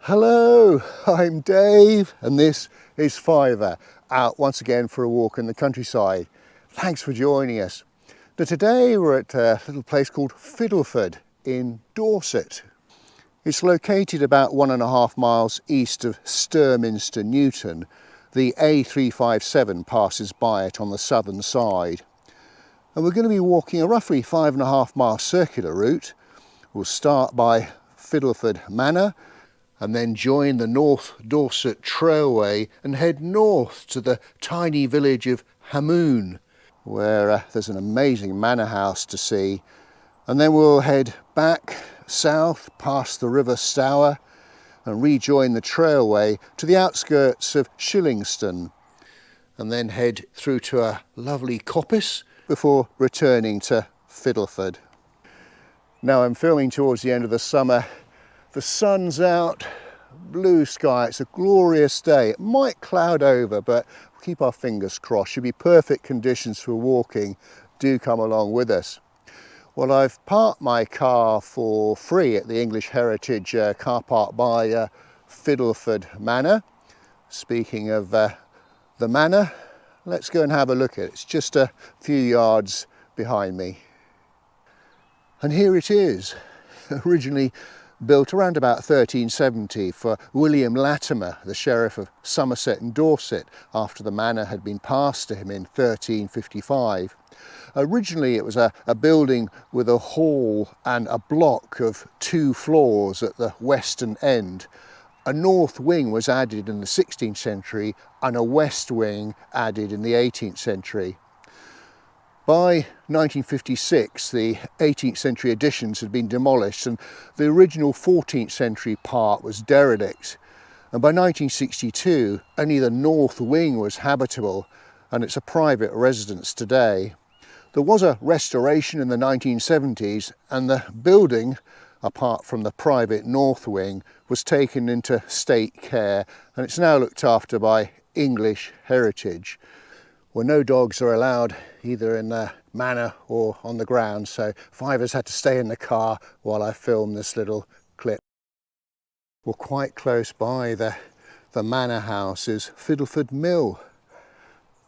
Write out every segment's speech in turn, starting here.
Hello, I'm Dave and this is Fiver, out once again for a walk in the countryside. Thanks for joining us. Now today we're at a little place called Fiddleford in Dorset. It's located about 1.5 miles east of Sturminster Newton. The A357 passes by it on the southern side. And we're going to be walking a roughly 5.5 mile circular route. We'll start by Fiddleford Manor and then join the North Dorset Trailway and head north to the tiny village of Hammoon, where there's an amazing manor house to see. And then we'll head back south past the River Stour and rejoin the trailway to the outskirts of SHILLINGSTONE, and then head through to a lovely coppice before returning to Fiddleford. Now I'm filming towards the end of the summer. The sun's out, blue sky, it's a glorious day. It might cloud over, but we'll keep our fingers crossed. Should be perfect conditions for walking. Do come along with us. Well, I've parked my car for free at the English Heritage car park by Fiddleford Manor. Speaking of the manor, let's go and have a look at it. It's just a few yards behind me. And here it is, originally built around about 1370 for William Latimer, the Sheriff of Somerset and Dorset, after the manor had been passed to him in 1355. Originally it was a building with a hall and a block of 2 floors at the western end. A north wing was added in the 16th century and a west wing added in the 18th century. By 1956, the 18th century additions had been demolished and the original 14th century part was derelict. And by 1962, only the north wing was habitable and it's a private residence today. There was a restoration in the 1970s and the building, apart from the private north wing, was taken into state care and it's now looked after by English Heritage, where no dogs are allowed either in the manor or on the ground, so Fiver's had to stay in the car while I film this little clip. We're quite close by the manor house is Fiddleford Mill,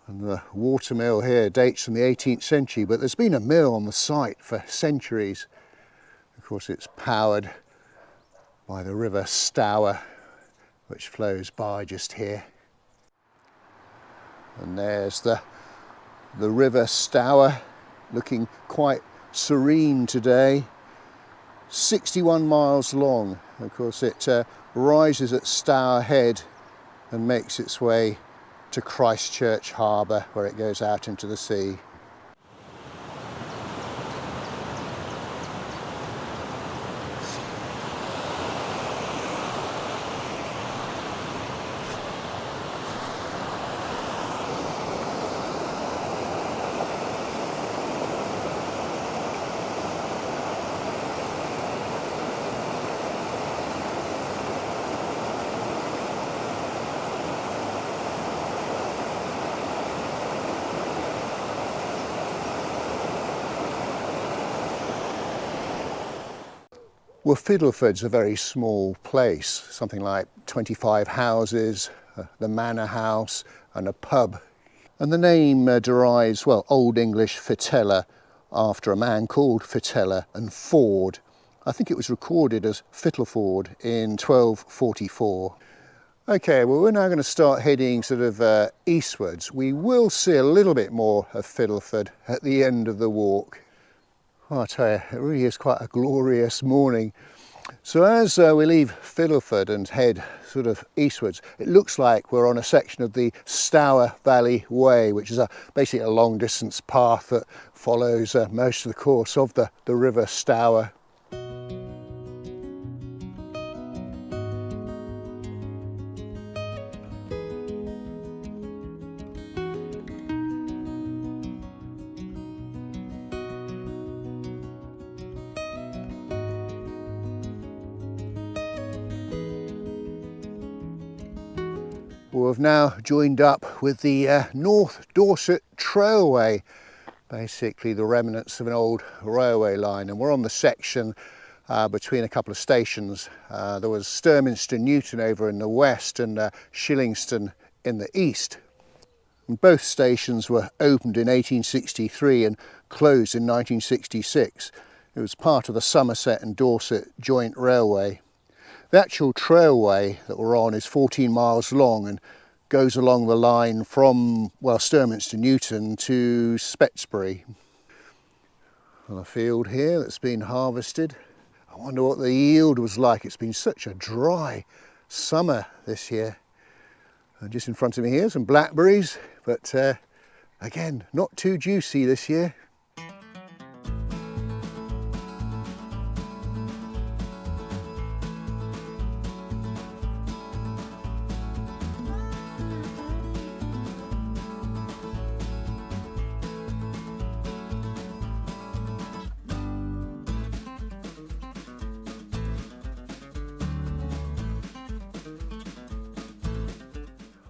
and the water mill here dates from the 18th century, but there's been a mill on the site for centuries. Of course it's powered by the River Stour, which flows by just here. And there's the River Stour, looking quite serene today. 61 miles long. Of course it rises at Stour Head and makes its way to Christchurch Harbour, where it goes out into the sea. Well, Fiddleford's a very small place, something like 25 houses, the manor house and a pub. And the name derives, well, Old English Fitella, after a man called Fitella and Ford. I think it was recorded as Fiddleford in 1244. Okay, well we're now going to start heading sort of eastwards. We will see a little bit more of Fiddleford at the end of the walk. Oh, I tell you, it really is quite a glorious morning. So as we leave Fiddleford and head sort of eastwards, it looks like we're on a section of the Stour Valley Way, which is basically a long distance path that follows most of the course of the River Stour. We've now joined up with the North Dorset Trailway, basically the remnants of an old railway line, and we're on the section between a couple of stations. There was Sturminster Newton over in the west and Shillingstone in the east. And both stations were opened in 1863 and closed in 1966. It was part of the Somerset and Dorset Joint Railway. The actual trailway that we're on is 14 miles long and goes along the line from, well, Sturminster Newton to Spetsbury. On a field here that's been harvested. I wonder what the yield was like. It's been such a dry summer this year. And just in front of me here, some blackberries, but again, not too juicy this year.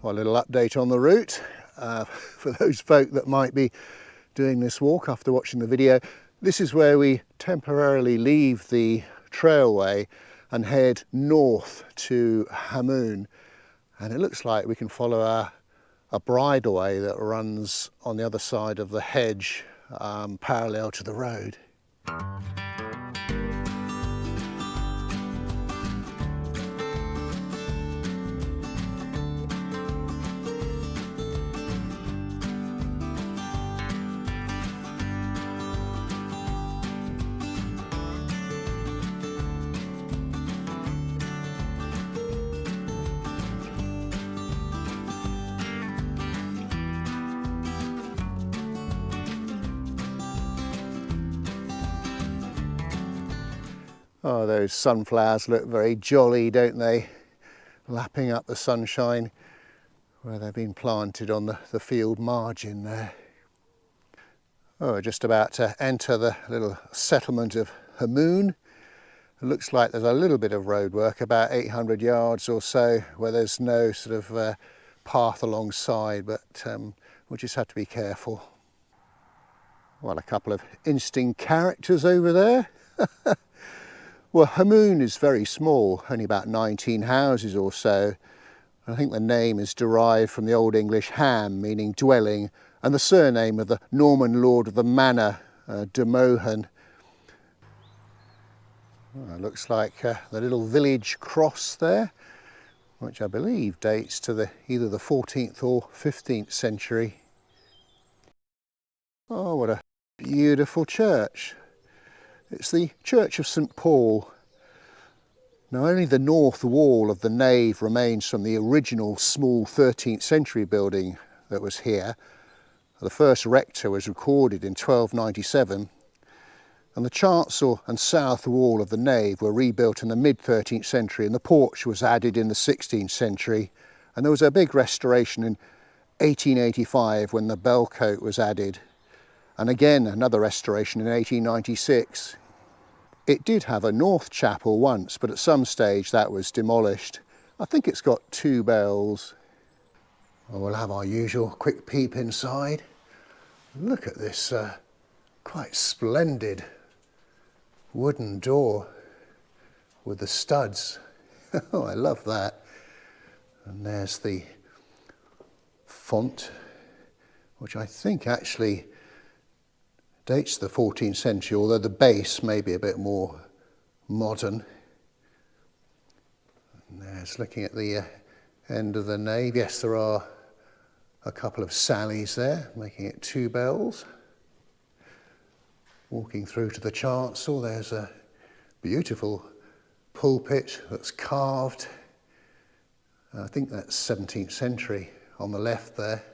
Well, a little update on the route for those folk that might be doing this walk after watching the video. This is where we temporarily leave the trailway and head north to Hammoon, and it looks like we can follow a bridleway that runs on the other side of the hedge, parallel to the road. Oh, those sunflowers look very jolly, don't they? Lapping up the sunshine where they've been planted on the field margin there. Oh, we're just about to enter the little settlement of Hammoon. It looks like there's a little bit of road work, about 800 yards or so, where there's no sort of path alongside, but we'll just have to be careful. Well, a couple of interesting characters over there. Well, Hammoon is very small, only about 19 houses or so. I think the name is derived from the Old English ham, meaning dwelling, and the surname of the Norman lord of the manor, de Mohun. Well, it looks like the little village cross there, which I believe dates to either the 14th or 15th century. Oh, what a beautiful church. It's the Church of St Paul. Now, only the north wall of the nave remains from the original small 13th century building that was here. The first rector was recorded in 1297, and the chancel and south wall of the nave were rebuilt in the mid-13th century, and the porch was added in the 16th century, and there was a big restoration in 1885 when the bellcote was added. And again another restoration in 1896. It did have a north chapel once, but at some stage that was demolished. I think it's got 2 bells. Well, we'll have our usual quick peep inside. Look at this quite splendid wooden door with the studs. Oh, I love that. And there's the font, which I think actually dates to the 14th century, although the base may be a bit more modern. And there's looking at the end of the nave. Yes, there are a couple of sallies there, making it 2 bells. Walking through to the chancel, there's a beautiful pulpit that's carved. I think that's 17th century on the left there.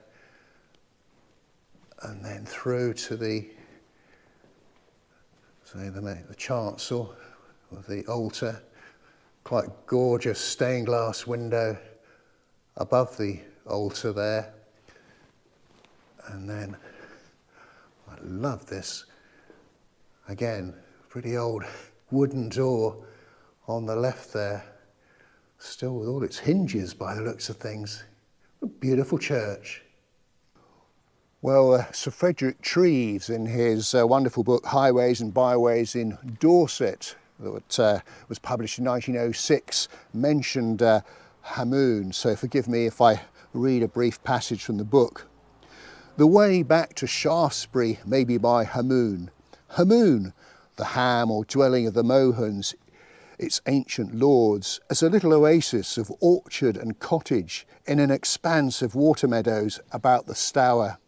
And then through to the chancel with the altar, quite gorgeous stained glass window above the altar there. And then I love this, again, pretty old wooden door on the left there, still with all its hinges by the looks of things. A beautiful church. Well, Sir Frederick Treves, in his wonderful book Highways and Byways in Dorset, that was published in 1906 mentioned Hammoon, so forgive me if I read a brief passage from the book. The way back to Shaftesbury may be by Hammoon. Hammoon, the ham or dwelling of the Mohans, its ancient lords, as a little oasis of orchard and cottage in an expanse of water meadows about the Stour.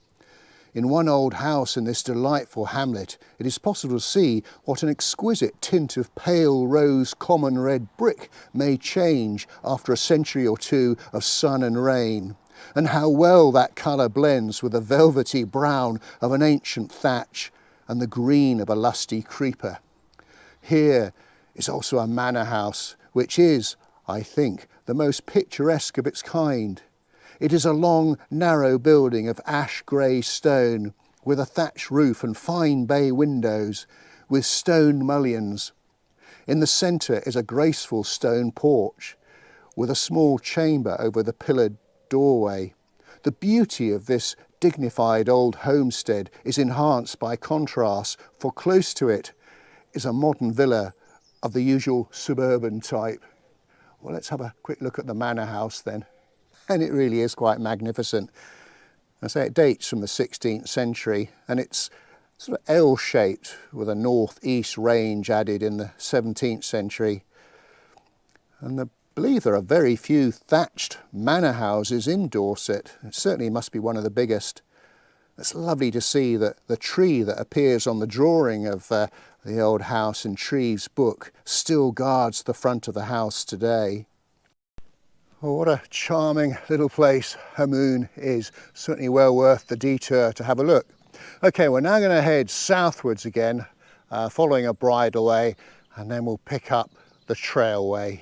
In one old house in this delightful hamlet, it is possible to see what an exquisite tint of pale rose common red brick may change after a century or two of sun and rain, and how well that colour blends with the velvety brown of an ancient thatch and the green of a lusty creeper. Here is also a manor house, which is, I think, the most picturesque of its kind. It is a long, narrow building of ash grey stone, with a thatched roof and fine bay windows, with stone mullions. In the centre is a graceful stone porch, with a small chamber over the pillared doorway. The beauty of this dignified old homestead is enhanced by contrast, for close to it is a modern villa of the usual suburban type. Well, let's have a quick look at the manor house then. And it really is quite magnificent. I say it dates from the 16th century, and it's sort of L-shaped with a north-east range added in the 17th century. And I believe there are very few thatched manor houses in Dorset. It certainly must be one of the biggest. It's lovely to see that the tree that appears on the drawing of the old house in Treves' book still guards the front of the house today. Well, what a charming little place Hammoon is. Certainly well worth the detour to have a look. Okay, we're now going to head southwards again, following a bridleway, and then we'll pick up the trailway.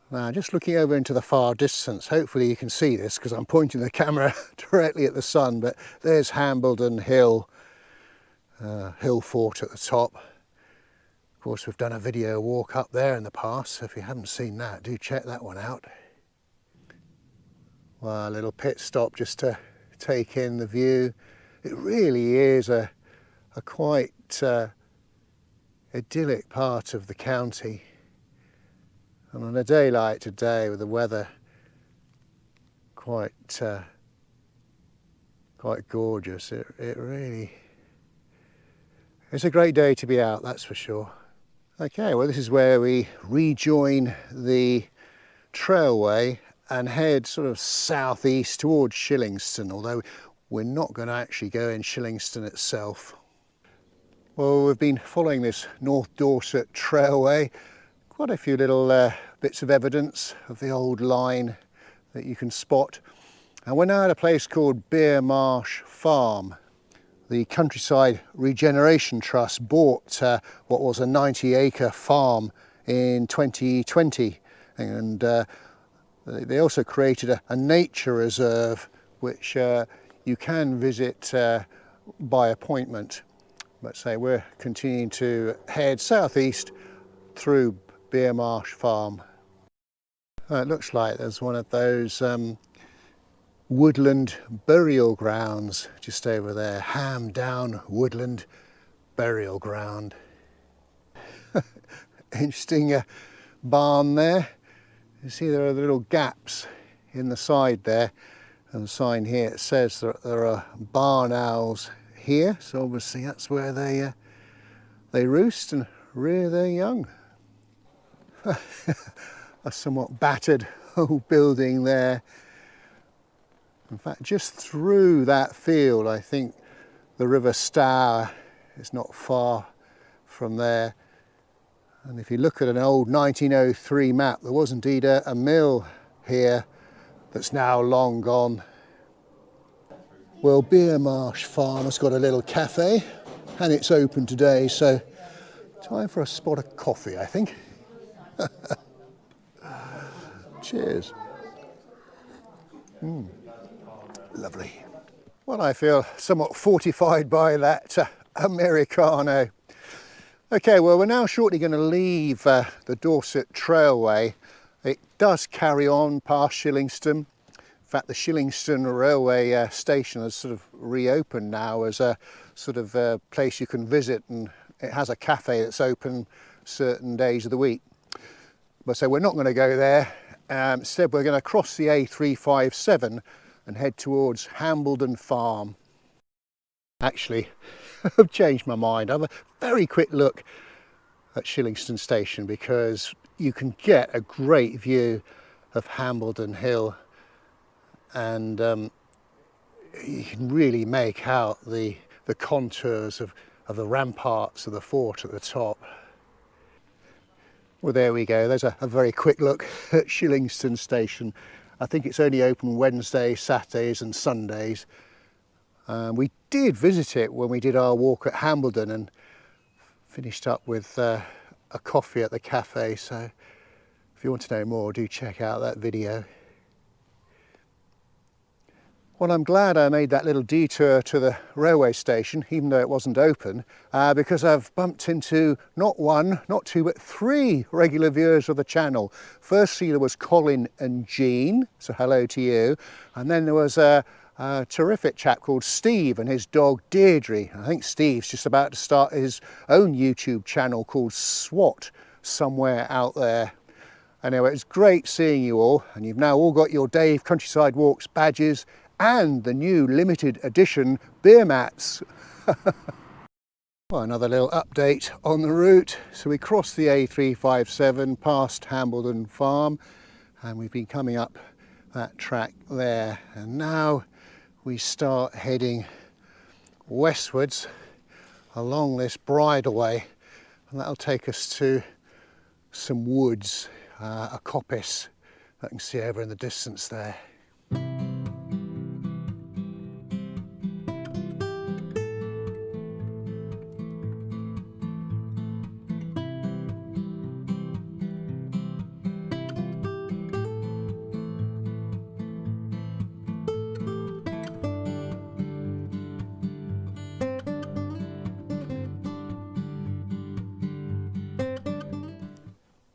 Now, just looking over into the far distance, hopefully you can see this because I'm pointing the camera directly at the sun, but there's Hambledon Hill, Hill Fort at the top. Of course, we've done a video walk up there in the past, so if you haven't seen that, do check that one out. Well, a little pit stop just to take in the view. It really is a quite idyllic part of the county. And on a day like today, with the weather quite gorgeous, it really is a great day to be out, that's for sure. Okay, well, this is where we rejoin the trailway and head sort of southeast towards Shillingstone, although we're not going to actually go in Shillingstone itself. Well, we've been following this North Dorset Trailway. Quite a few little bits of evidence of the old line that you can spot. And we're now at a place called Beer Marsh Farm. The Countryside Regeneration Trust bought what was a 90-acre farm in 2020. And they also created a nature reserve, which you can visit by appointment. But say we're continuing to head southeast through Beer Marsh Farm. It looks like there's one of those woodland burial grounds just over there. Ham Down Woodland Burial Ground. Interesting barn there. You see there are little gaps in the side there, and the sign here it says that there are barn owls here, so obviously that's where they roost and rear their young. A somewhat battered old building there. In fact, just through that field, I think the River Stour is not far from there. And if you look at an old 1903 map, there was indeed a mill here that's now long gone. Well, Beer Marsh Farm has got a little cafe and it's open today, so time for a spot of coffee, I think. Cheers. Lovely. Well, I feel somewhat fortified by that Americano. Okay, well, we're now shortly going to leave the Dorset Trailway. It does carry on past Shillingstone. In fact, the Shillingstone railway station has sort of reopened now as a sort of place you can visit, and it has a cafe that's open certain days of the week. But so we're not going to go there. Instead, we're going to cross the A357 and head towards Hambledon Farm. Actually, I've changed my mind. Have a very quick look at Shillingstone Station because you can get a great view of Hambledon Hill, and you can really make out the contours of the ramparts of the fort at the top. Well, there we go. There's a very quick look at Shillingstone Station. I think it's only open Wednesdays, Saturdays and Sundays. We did visit it when we did our walk at Hambledon and finished up with a coffee at the cafe. So if you want to know more, do check out that video. Well, I'm glad I made that little detour to the railway station, even though it wasn't open, because I've bumped into not one, not two, but three regular viewers of the channel. Firstly, there was Colin and Jean, so hello to you. And then there was a terrific chap called Steve and his dog Deirdre. I think Steve's just about to start his own YouTube channel called SWAT, somewhere out there. Anyway, it's great seeing you all, and you've now all got your Dave Countryside Walks badges and the new limited edition beer mats. Well, another little update on the route. So we crossed the A357 past Hambledon Farm, and we've been coming up that track there, and now we start heading westwards along this bridleway, and that'll take us to some woods, a coppice that you can see over in the distance there.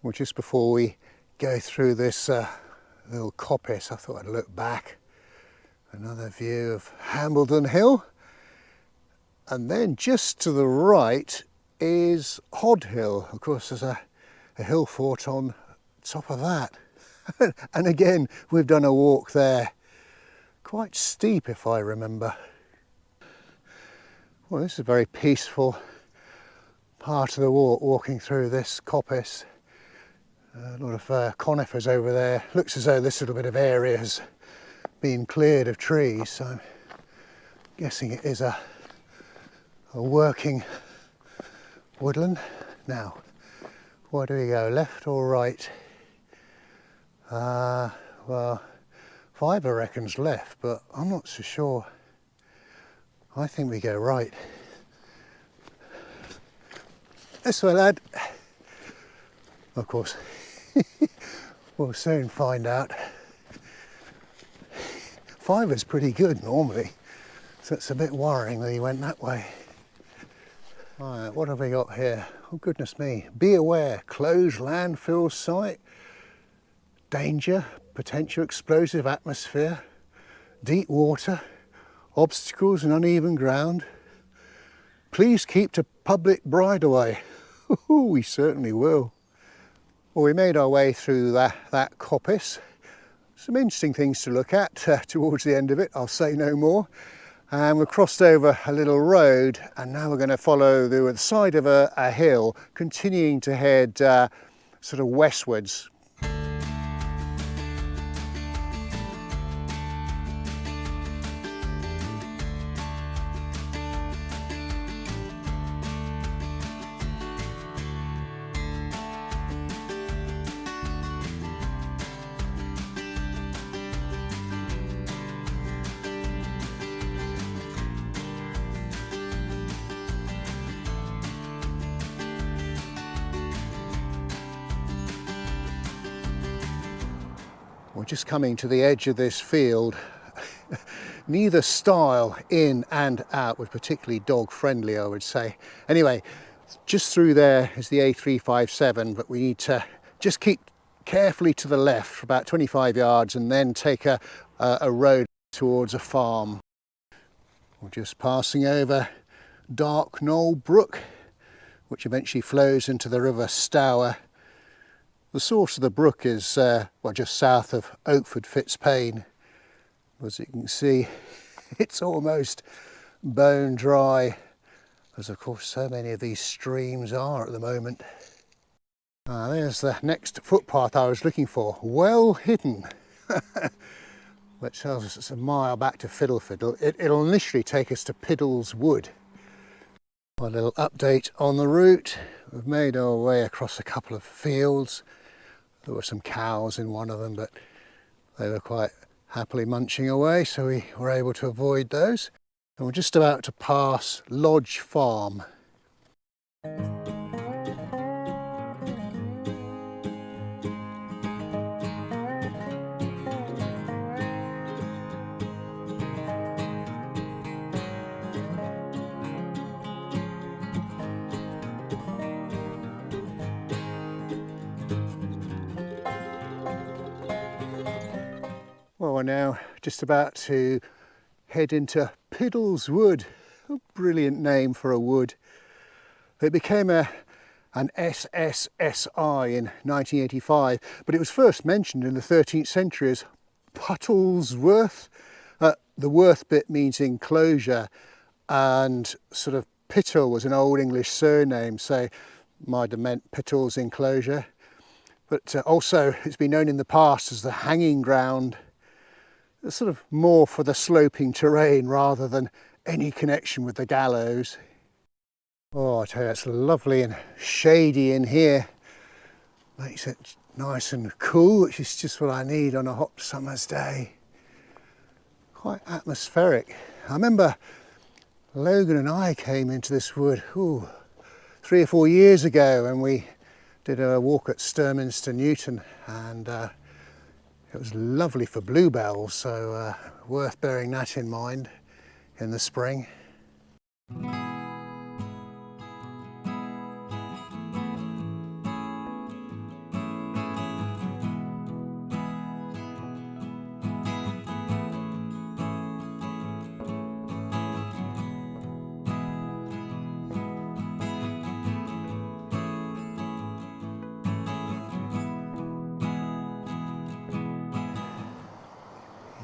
Well, just before we go through this little coppice, I thought I'd look back. Another view of Hambledon Hill. And then just to the right is Hod Hill. Of course, there's a hill fort on top of that. And again, we've done a walk there. Quite steep, if I remember. Well, this is a very peaceful part of the walk, walking through this coppice. A lot of conifers over there. Looks as though this little bit of area has been cleared of trees, so I'm guessing it is a working woodland. Now, where do we go, left or right? Well, Fiver reckons left, but I'm not so sure. I think we go right. This way, lad. Of course, we'll soon find out. Fiver's pretty good normally, so it's a bit worrying that he went that way. Alright, what have we got here? Oh goodness me, be aware, closed landfill site, danger, potential explosive atmosphere, deep water, obstacles and uneven ground. Please keep to public bridleway. We certainly will. Well, we made our way through that coppice. Some interesting things to look at towards the end of it, I'll say no more. And we've crossed over a little road, and now we're going to follow the side of a hill, continuing to head sort of westwards. We're just coming to the edge of this field. Neither style, in and out, was particularly dog friendly, I would say. Anyway, just through there is the A357, but we need to just keep carefully to the left for about 25 yards and then take a road towards a farm. We're just passing over Dark Knoll Brook, which eventually flows into the River Stour. The source of the brook is well, just south of Oakford Fitzpaine. As you can see, it's almost bone dry, as of course so many of these streams are at the moment. There's the next footpath I was looking for, well hidden. Which tells us it's a mile back to Fiddleford. It'll initially take us to Piddles Wood. A little update on the route. We've made our way across a couple of fields. There were some cows in one of them, but they were quite happily munching away, so we were able to avoid those. And we're just about to pass Lodge Farm. Well, we're now just about to head into Piddles Wood. A brilliant name for a wood. It became an SSSI in 1985, but it was first mentioned in the 13th century as Puttlesworth. The worth bit means enclosure, and sort of Pittle was an old English surname, so might have meant Pittle's enclosure. But also it's been known in the past as the hanging ground. It's sort of more for the sloping terrain rather than any connection with the gallows. Oh, I tell you, it's lovely and shady in here. Makes it nice and cool, which is just what I need on a hot summer's day. Quite atmospheric. I remember Logan and I came into this wood 3 or 4 years ago, and we did a walk at Sturminster Newton, and it was lovely for bluebells, so worth bearing that in mind in the spring.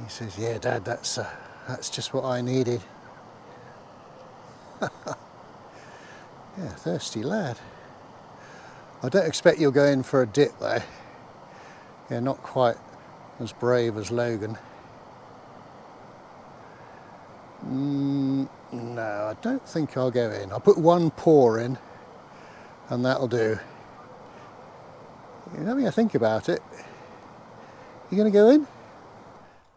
He says, "Yeah, Dad, that's just what I needed." Yeah, thirsty lad. I don't expect you'll go in for a dip though. Yeah, not quite as brave as Logan. No, I don't think I'll go in. I'll put one paw in and that'll do. You're having a think about it. You going to go in?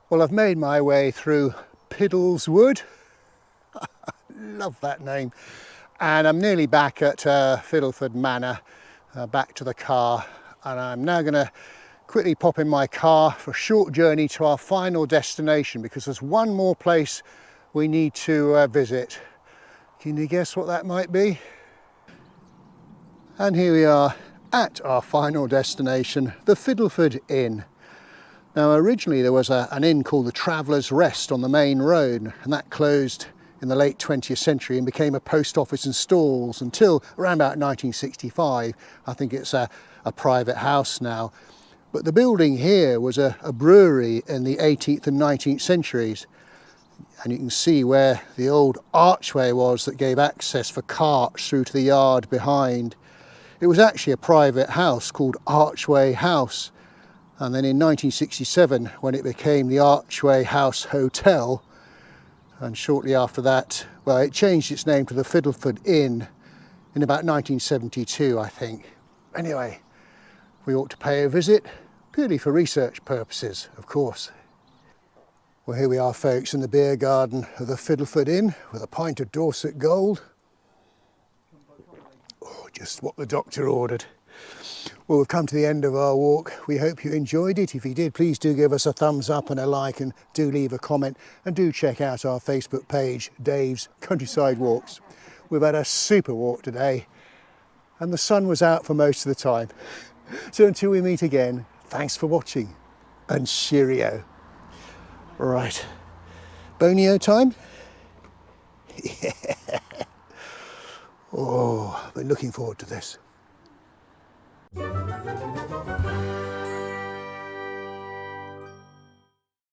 Well, I've made my way through Piddles Wood. Love that name. And I'm nearly back at Fiddleford Manor, back to the car. And I'm now going to quickly pop in my car for a short journey to our final destination, because there's one more place we need to visit. Can you guess what that might be? And here we are at our final destination, the Fiddleford Inn. Now originally there was an inn called the Traveller's Rest on the main road, and that closed in the late 20th century and became a post office and stalls until around about 1965. I think it's a private house now. But the building here was a brewery in the 18th and 19th centuries. And you can see where the old archway was that gave access for carts through to the yard behind. It was actually a private house called Archway House. And then in 1967, when it became the Archway House Hotel, and shortly after that, well, it changed its name to the Fiddleford Inn in about 1972, I think. Anyway, we ought to pay a visit, purely for research purposes, of course. Well, here we are, folks, in the beer garden of the Fiddleford Inn with a pint of Dorset Gold. Oh, just what the doctor ordered. Well, we've come to the end of our walk. We hope you enjoyed it. If you did, please do give us a thumbs up and a like, and do leave a comment, and do check out our Facebook page, Dave's Countryside Walks. We've had a super walk today and the sun was out for most of the time. So until we meet again, thanks for watching and cheerio. Right, Bonio time? Yeah. Oh, I've been looking forward to this.